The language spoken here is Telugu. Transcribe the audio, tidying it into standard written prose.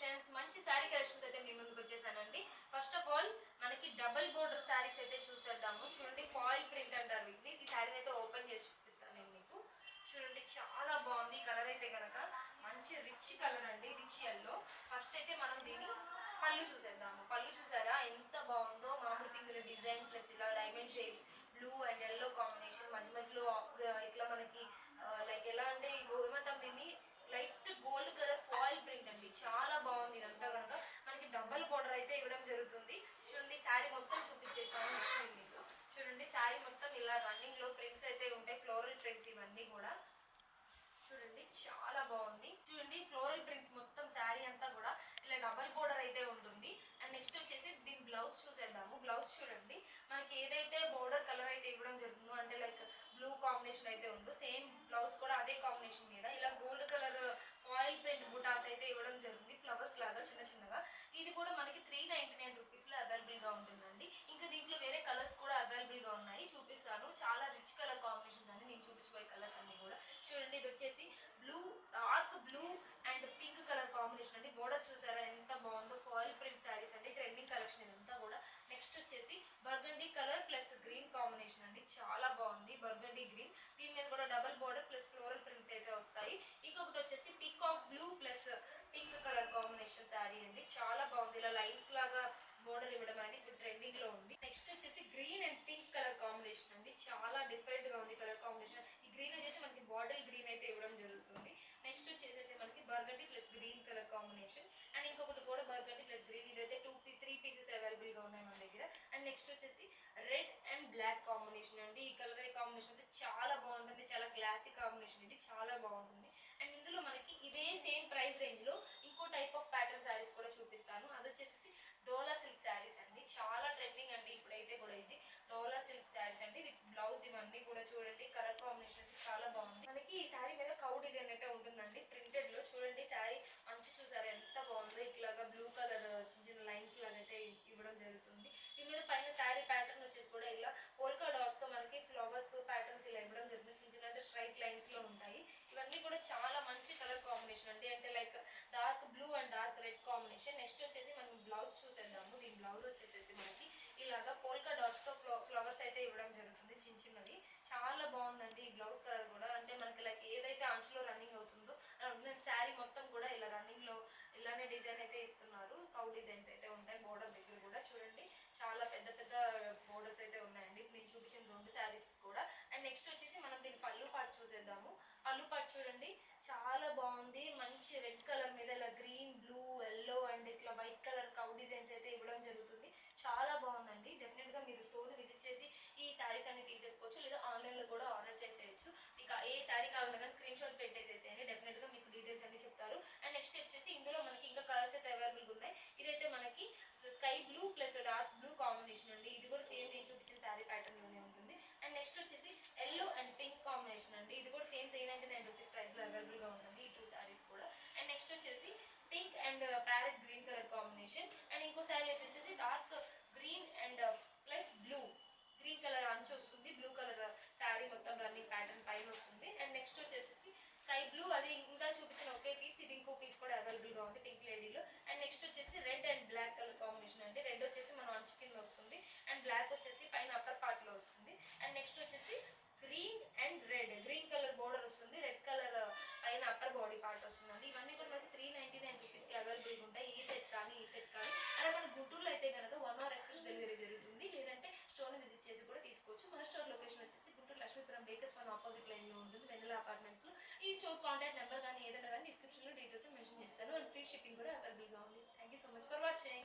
కలెక్షన్స్ మంచి శారీ కలెక్షన్స్ అయితే మీ ముందుకు వచ్చేసానండి. ఫస్ట్ ఆఫ్ ఆల్ మనకి డబుల్ బోర్డర్ శారీస్ అయితే చూసేద్దాము. చూడండి ఫాయిల్ ప్రింట్ అంటారు వీటిని. ఈ శారీని అయితే ఓపెన్ చేసి చూపిస్తాను నేను మీకు. చూడండి చాలా బాగుంది. కలర్ అయితే కనుక మంచి రిచ్ కలర్ అండి, రిచ్ ఎల్లో. ఫస్ట్ అయితే మనం దీని పళ్ళు చూసేద్దాము. పళ్ళు చూసారా ఎంత బాగుందో, మామూలు పింగుల డిజైన్ ప్లస్ ఇలా diamond shapes, blue and yellow combination, మధ్య మధ్యలో ఇట్లా మనకి లైక్ ఎలా అంటే ఏమంటాం దీన్ని, light gold colour foil print అండి. చాలా బాగుంది. ఇదంతా కనుక మనకి డబల్ బోర్డర్ అయితే ఇవ్వడం జరుగుతుంది. చూడండి శారీ మొత్తం చూపించేసాను మీకు. చూడండి శారీ మొత్తం ఇలా రన్నింగ్ లో ప్రింట్స్ అయితే ఉంటాయి, ఫ్లోరల్ ప్రింట్స్ ఇవన్నీ కూడా. చూడండి చాలా బాగుంది. చూడండి ఫ్లోరల్ ప్రింట్స్ మొత్తం శారీ అంతా కూడా ఇలా డబల్ బోర్డర్ అయితే ఉంటుంది. అండ్ నెక్స్ట్ వచ్చేసి దీని బ్లౌజ్ చూసేద్దాము. బ్లౌజ్ చూడండి మనకి ఏదైతే బోర్డర్ కలర్ అయితే ఇవ్వడం జరుగుతుందో, అంటే లైక్ బ్లూ కాంబినేషన్ అయితే ఉందో, సేమ్ బ్లౌజ్ కూడా అదే కాంబినేషన్ మీద ఇలా గోల్డ్ కలర్ ఫాయిల్ ప్రింట్ బుటాస్ అయితే ఇవ్వడం జరుగుతుంది, ఫ్లవర్స్ లాగా చిన్న చిన్నగా. ఇది కూడా మనకి 399 రూపీస్లో అవైలబుల్ గా ఉంటుందండి. ఇంకా దీంట్లో వేరే కలర్స్ కూడా అవైలబుల్ గా ఉన్నాయి, చూపిస్తాను. చాలా రిచ్ కలర్ కాంబినేషన్ అండి నేను చూపించబోయే కలర్స్ అన్ని కూడా. చూడండి ఇది వచ్చేసి blue, dark blue and pink colour combination అండి. బోర్డర్ చూసారా ఎంత బాగుందో. ఫాయిల్ ప్రింట్ శారీస్ అంటే ట్రెండింగ్ కలెక్షన్ ఇదంతా కూడా. నెక్స్ట్ వచ్చేసి burgundy colour plus green combination అండి. చాలా బాగుంది బర్గండీ గ్రీన్. దీని మీద కూడా double border plus floral prints అయితే వస్తాయి. ఇంకొకటి వచ్చేసి peacock blue plus pink colour combination sari అండి. చాలా బాగుంది. ఇలా లైట్ లాగా బోర్డర్ ఇవ్వడం అనేది ఇప్పుడు ట్రెండింగ్ లో ఉంది. నెక్స్ట్ వచ్చేసి green and pink colour combination అండి. చాలా డిఫరెంట్ గా ఉంది కలర్ కాంబినేషన్. ఈ గ్రీన్ వచ్చేసి మనకి బాటిల్ గ్రీన్ అయితే ఇవ్వడం జరుగుతుంది. నెక్స్ట్ వచ్చేసి మనకి burgundy plus green colour combination. And ఇంకొకటి కూడా బర్గండీ ప్లస్ గ్రీన్. ఇదైతే 3 పీసెస్ అవైలబుల్ గా ఉన్నాయి మన దగ్గర. అండ్ నెక్స్ట్ వచ్చేసి రెడ్ అండ్ బ్లాక్ కాంబినేషన్ అండి. ఈ కలర్ కాంబినేషన్ అయితే చాలా బాగుంటుంది, చాలా క్లాసిక్ కాంబినేషన్. ఇది చాలా బాగుంటుంది. అండ్ ఇందులో మనకి ఇదే సేమ్ ప్రైస్ రేంజ్ లో ఇంకో టైప్ ఆఫ్ ప్యాటర్న్ శారీస్ కూడా చూపిస్తాను. అది వచ్చేసి డోలా సిల్క్ శారీస్ అండి. చాలా ట్రెండింగ్ అండి ఇప్పుడైతే కూడా. ఇది డోలా సిల్క్ శారీస్ అండి. విత్ బ్లౌజ్ ఇవన్నీ కూడా చూడండి కలర్ కాంబినేషన్ అయితే చాలా బాగుంది. మనకి ఈ శారీ మీద కౌ డిజైన్ అయితే ఉంటుందండి ప్రింటెడ్ లో. చూడండి శారీ అంచు చూసారు ఎంత బాగుందో. ఇట్లాగా బ్లూ కలర్ చిన్న చిన్న లైన్స్ లాగా అయితే ఇవ్వడం జరుగుతుంది. దీని మీద పైన శారీ ప్యాటర్న్ వచ్చేసి కూడా ఇలా పోల్కా డాట్స్ తో మనకి ఫ్లవర్స్ ప్యాటర్న్స్ ఇలా ఇవ్వడం జరుగుతుంది. చిన్న చిన్న అంటే స్ట్రైట్ లైన్స్ లో ఉంటాయి. ఇవన్నీ కూడా చాలా మంచి కలర్ కాంబినేషన్ అండి. అంటే like dark blue and dark red combination. Next వచ్చేసి మనం బ్లౌజ్ చూసేద్దాము. దీని బ్లౌజ్ వచ్చేసి మనకి ఇలాగా పోల్కా డాట్స్ తో ఫ్లవర్స్ అయితే ఇవ్వడం జరుగుతుంది చిన్న చిన్నవి. చాలా బాగుందండి ఈ బ్లౌజ్ కలర్ కూడా. అంటే మనకి లైక్ ఏదైతే అంచులో రన్నింగ్ అవుతుందో శారీ మొత్తం కూడా ఇలా రన్నింగ్ లో ఇలానే డిజైన్ అయితే ఇస్తున్నారు. కౌ డిజైన్స్ అయితే ఉంటాయి బోర్డర్ దగ్గర కూడా. చూడండి చాలా పెద్ద పెద్ద బోర్డర్స్ అయితే ఉన్నాయండి నేను చూపించిన 2 శారీస్ కూడా. అండ్ నెక్స్ట్ వచ్చేసి మనం దీని పళ్ళు పాటు చూసేద్దాము. పళ్ళు పాటు చూడండి చాలా బాగుంది. మంచి రెడ్ కలర్ మీద ఇలా గ్రీన్, బ్లూ, ఎల్లో అండ్ ఇట్లా వైట్ కలర్ కౌ డిజైన్స్ అయితే ఇవ్వడం జరుగుతుంది. చాలా బాగుందండి. డెఫినెట్ గా మీరు స్టోర్ విజిట్ చేసి ఈ శారీస్ అన్ని తీసేసుకోవచ్చు, లేదా ఆన్లైన్ లో కూడా ఆర్డర్ చేసేయచ్చు. మీకు ఏ శారీ కావాలన్నా కానీ స్క్రీన్ షాట్ పెట్టేసేసేయండి. డెఫినెట్ గా మీకు డీటెయిల్స్ అన్ని చెప్తారు. అండ్ నెక్స్ట్ వచ్చేసి ఇందులో మనకి ఇంకా కలర్స్ అయితే అవైలబుల్ ఉన్నాయి. ఇదైతే మనకి sky blue plus dark blue combination అండి. ఇది కూడా సేమ్ నేను చూపించిన శారీ ప్యాటర్న్ లోనే ఉంటుంది. అండ్ నెక్స్ట్ వచ్చేసి ఎల్లో అండ్ పింక్ కాంబినేషన్ అండి. ఇది కూడా సేమ్ 399 రూపీస్ ప్రైస్ లో అవైలబుల్ గా ఉంటుంది ఈ 2 శారీస్ కూడా. అండ్ నెక్స్ట్ వచ్చేసి pink and parrot green colour combination. And ఇంకో శారీ వచ్చేసి dark green and plus blue, green colour అంచు వస్తుంది, బ్లూ కలర్ శారీ మొత్తం రన్నింగ్ ప్యాటర్న్ పైన వస్తుంది. అండ్ నెక్స్ట్ వచ్చేసి స్కై బ్లూ, అది ఇంకా చూపించిన ఒకే పీస్, ఇది ఇంకో పీస్ కూడా అవైలబుల్ గా ఉంది పింక్ లేడీలో. అండ్ నెక్స్ట్ వచ్చేసి red and black colour combination అంటే రెడ్ వచ్చేసి మన అంచు కింద వస్తుంది అండ్ బ్లాక్ వచ్చేసి పైన అప్పర్ పార్ట్ లో వస్తుంది. అండ్ నెక్స్ట్ వచ్చేసి green and red, green colour border వస్తుంది, రెడ్ కలర్ పైన అప్పర్ బాడీ పార్ట్ వస్తుందండి. ఇవన్నీ కూడా మనకి 399 రూపీస్కి అవైలబుల్ ఉంటాయి. ఈ సెట్ కానీ అలా మన గుంటూరులో అయితే కనుక 1 hour ఎక్స్ప్రెస్ డెలివరీ జరుగుతుంది, లేదంటే స్టోర్ ని విజిట్ చేసి కూడా తీసుకోవచ్చు. మన స్టోర్ లొకేషన్ వచ్చేసి Guntur Lakshmipuram bakers one opposite line లో ఉంటుంది, వెన్నెల అపార్ట్మెంట్స్ లో. ఈ స్టోర్ కాంటాక్ట్ నెంబర్ కానీ ఏదైనా కానీ డిస్క్రిప్షన్ లో డీటెయిల్స్ మెన్షన్ చేస్తాను. అండ్ ఫ్రీ షిప్పింగ్ కూడా అవైలబుల్ గా ఉంది. Thank you so much for watching.